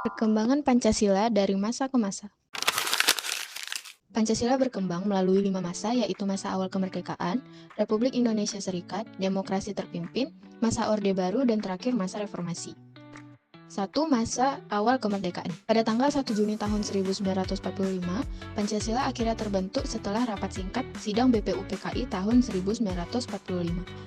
Perkembangan Pancasila dari masa ke masa. Pancasila berkembang melalui 5 masa, yaitu masa awal kemerdekaan, Republik Indonesia Serikat, demokrasi terpimpin, masa Orde Baru, dan terakhir masa reformasi. 1. Masa awal kemerdekaan. Pada tanggal 1 Juni tahun 1945, Pancasila akhirnya terbentuk setelah rapat singkat Sidang BPUPKI tahun 1945.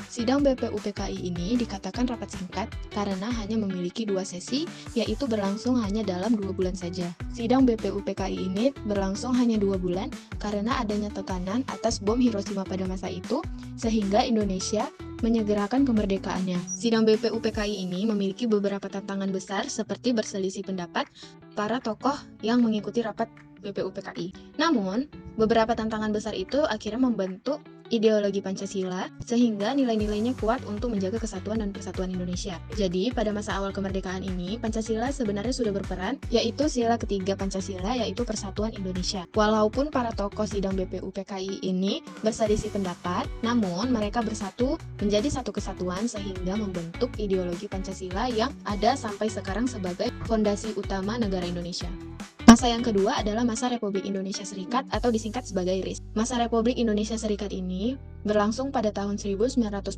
Sidang BPUPKI ini dikatakan rapat singkat karena hanya memiliki 2 sesi, yaitu berlangsung hanya dalam 2 bulan saja. Sidang BPUPKI ini berlangsung hanya 2 bulan karena adanya tekanan atas bom Hiroshima pada masa itu, sehingga Indonesia menyegerakan kemerdekaannya. Sidang BPUPKI ini memiliki beberapa tantangan besar seperti berselisih pendapat para tokoh yang mengikuti rapat BPUPKI. Namun, beberapa tantangan besar itu akhirnya membentuk ideologi Pancasila sehingga nilai-nilainya kuat untuk menjaga kesatuan dan persatuan Indonesia. Jadi, pada masa awal kemerdekaan ini, Pancasila sebenarnya sudah berperan, yaitu sila ketiga Pancasila, yaitu persatuan Indonesia. Walaupun para tokoh sidang BPUPKI ini berselisih pendapat, namun mereka bersatu menjadi satu kesatuan sehingga membentuk ideologi Pancasila yang ada sampai sekarang sebagai fondasi utama negara Indonesia. Masa yang kedua adalah masa Republik Indonesia Serikat atau disingkat sebagai RIS. Masa Republik Indonesia Serikat ini berlangsung pada tahun 1949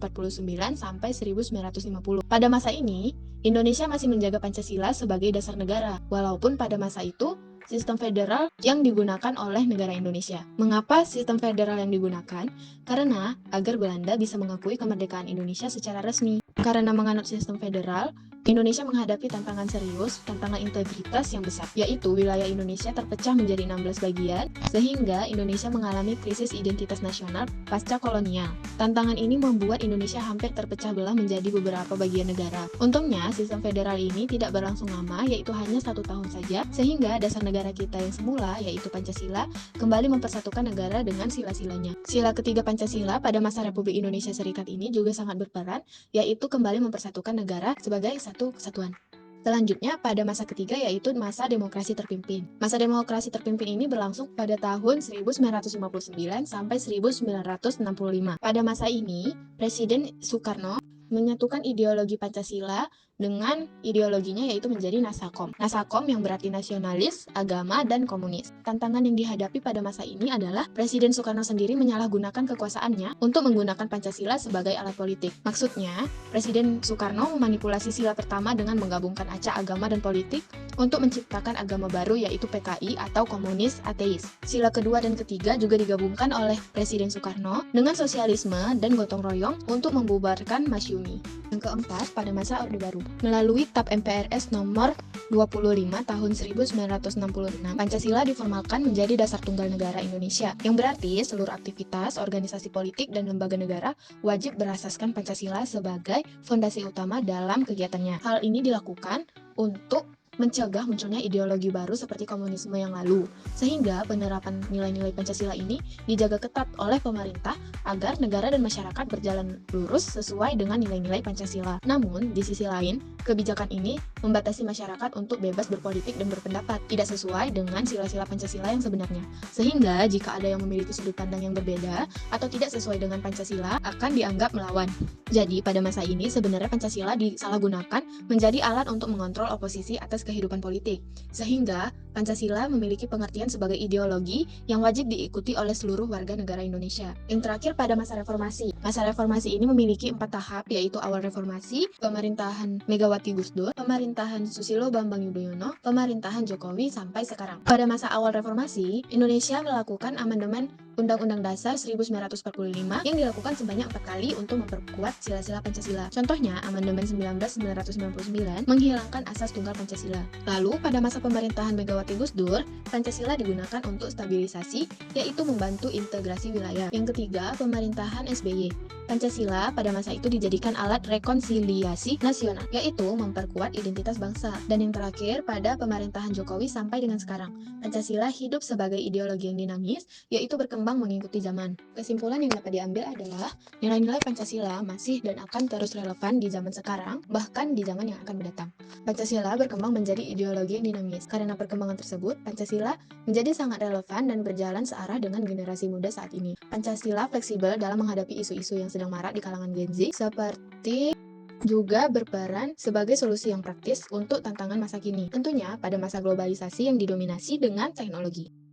sampai 1950. Pada masa ini, Indonesia masih menjaga Pancasila sebagai dasar negara, walaupun pada masa itu sistem federal yang digunakan oleh negara Indonesia. Mengapa sistem federal yang digunakan? Karena agar Belanda bisa mengakui kemerdekaan Indonesia secara resmi. Karena menganut sistem federal, Indonesia menghadapi tantangan serius, tantangan integritas yang besar, yaitu wilayah Indonesia terpecah menjadi 16 bagian, sehingga Indonesia mengalami krisis identitas nasional pasca kolonial. Tantangan ini membuat Indonesia hampir terpecah belah menjadi beberapa bagian negara. Untungnya, sistem federal ini tidak berlangsung lama, yaitu hanya 1 tahun saja, sehingga dasar negara kita yang semula, yaitu Pancasila, kembali mempersatukan negara dengan sila-silanya. Sila ketiga Pancasila pada masa Republik Indonesia Serikat ini juga sangat berperan, yaitu kembali mempersatukan negara sebagai satu kesatuan. Selanjutnya, pada masa ketiga yaitu masa demokrasi terpimpin. Masa demokrasi terpimpin ini berlangsung pada tahun 1959 sampai 1965. Pada masa ini, Presiden Soekarno menyatukan ideologi Pancasila dengan ideologinya yaitu menjadi Nasakom. Nasakom yang berarti nasionalis, agama, dan komunis. Tantangan yang dihadapi pada masa ini adalah Presiden Soekarno sendiri menyalahgunakan kekuasaannya untuk menggunakan Pancasila sebagai alat politik. Maksudnya, Presiden Soekarno memanipulasi sila pertama dengan menggabungkan acak agama dan politik untuk menciptakan agama baru yaitu PKI atau komunis ateis. Sila kedua dan ketiga juga digabungkan oleh Presiden Soekarno dengan sosialisme dan gotong royong untuk membubarkan Masyumi. Yang keempat, pada masa Orde Baru. Melalui TAP MPRS nomor 25 tahun 1966, Pancasila diformalkan menjadi dasar tunggal negara Indonesia, yang berarti seluruh aktivitas, organisasi politik, dan lembaga negara wajib berasaskan Pancasila sebagai fondasi utama dalam kegiatannya. Hal ini dilakukan untuk mencegah munculnya ideologi baru seperti komunisme yang lalu, sehingga penerapan nilai-nilai Pancasila ini dijaga ketat oleh pemerintah agar negara dan masyarakat berjalan lurus sesuai dengan nilai-nilai Pancasila. Namun, di sisi lain, kebijakan ini membatasi masyarakat untuk bebas berpolitik dan berpendapat, tidak sesuai dengan sila-sila Pancasila yang sebenarnya. Sehingga, jika ada yang memiliki sudut pandang yang berbeda atau tidak sesuai dengan Pancasila, akan dianggap melawan. Jadi, pada masa ini sebenarnya Pancasila disalahgunakan menjadi alat untuk mengontrol oposisi atas kehidupan politik, sehingga Pancasila memiliki pengertian sebagai ideologi yang wajib diikuti oleh seluruh warga negara Indonesia. Yang terakhir, pada masa reformasi. Masa reformasi ini memiliki 4 tahap, yaitu awal reformasi, pemerintahan Megawati Gus Dur, pemerintahan Susilo Bambang Yudhoyono, pemerintahan Jokowi sampai sekarang. Pada masa awal reformasi, Indonesia melakukan amandemen Undang-Undang Dasar 1945 yang dilakukan sebanyak 4 kali untuk memperkuat sila-sila Pancasila. Contohnya, amandemen 1999 menghilangkan asas tunggal Pancasila. Lalu, pada masa pemerintahan Megawati Gus Dur, Pancasila digunakan untuk stabilisasi, yaitu membantu integrasi wilayah. Yang ketiga, pemerintahan SBY. Pancasila pada masa itu dijadikan alat rekonsiliasi nasional, yaitu memperkuat identitas bangsa. Dan yang terakhir, pada pemerintahan Jokowi sampai dengan sekarang, Pancasila hidup sebagai ideologi yang dinamis, yaitu berkembang mengikuti zaman. Kesimpulan yang dapat diambil adalah, nilai-nilai Pancasila masih dan akan terus relevan di zaman sekarang, bahkan di zaman yang akan mendatang. Pancasila berkembang menjadi ideologi yang dinamis. Karena perkembangan tersebut, Pancasila menjadi sangat relevan dan berjalan searah dengan generasi muda saat ini. Pancasila fleksibel dalam menghadapi isu-isu yang sedang marak di kalangan Gen Z, seperti juga berperan sebagai solusi yang praktis untuk tantangan masa kini, tentunya pada masa globalisasi yang didominasi dengan teknologi.